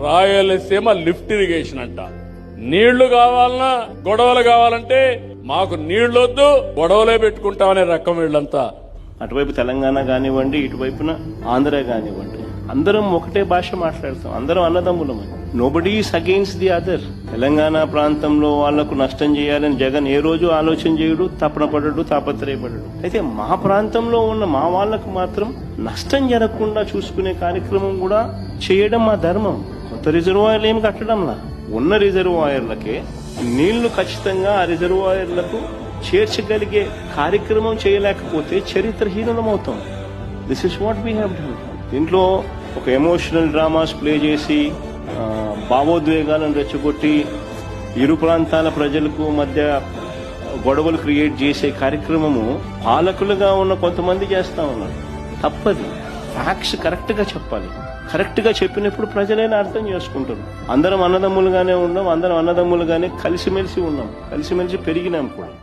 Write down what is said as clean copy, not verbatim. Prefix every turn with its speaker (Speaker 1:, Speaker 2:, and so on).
Speaker 1: Rayalaseema lift irrigation అంట. నీళ్లు కావాలన్నా గొడవలు కావాలంటే మాకు నీళ్లొద్దు, గొడవలే పెట్టుకుంటామనే రకం వీళ్ళంతా.
Speaker 2: అటువైపు తెలంగాణ కానివ్వండి, ఇటువైపున ఆంధ్ర కానివ్వండి, అందరం ఒకటే భాష మాట్లాడతాం, అందరం అన్నదమ్ములమని. Nobody is against the other. Telangana ప్రాంతంలో వాళ్లకు నష్టం చేయాలని జగన్ ఏ రోజు ఆలోచన చేయడు, తపన పడడు, తాపత్రయపడడు. అయితే మా ప్రాంతంలో ఉన్న మా వాళ్లకు మాత్రం నష్టం జరగకుండా చూసుకునే కార్యక్రమం కూడా చేయడం మా ధర్మం. కొత్త రిజర్వాయర్లు ఏమి కట్టడంలా, ఉన్న రిజర్వాయర్లకే నీళ్లు ఖచ్చితంగా ఆ రిజర్వాయర్లకు చేర్చగలిగే కార్యక్రమం చేయలేకపోతే చరిత్రహీనులమవుతాం. This is what we have done. దీంట్లో ఒక ఎమోషనల్ డ్రామాస్ ప్లే చేసి భావోద్వేగాలను రెచ్చగొట్టి ఇరు ప్రాంతాల ప్రజలకు మధ్య గొడవలు క్రియేట్ చేసే కార్యక్రమము పాలకులుగా ఉన్న కొంతమంది చేస్తా ఉన్నారు. తప్పది. ఫ్యాక్ట్స్ కరెక్ట్ గా చెప్పాలి. కరెక్ట్ గా చెప్పినప్పుడు ప్రజలైనా అర్థం చేసుకుంటారు. అందరం అన్నదమ్ములుగానే ఉన్నాం, అందరం అన్నదమ్ములుగానే కలిసిమెలిసి ఉన్నాం, కలిసిమెలిసి పెరిగినాం కూడా.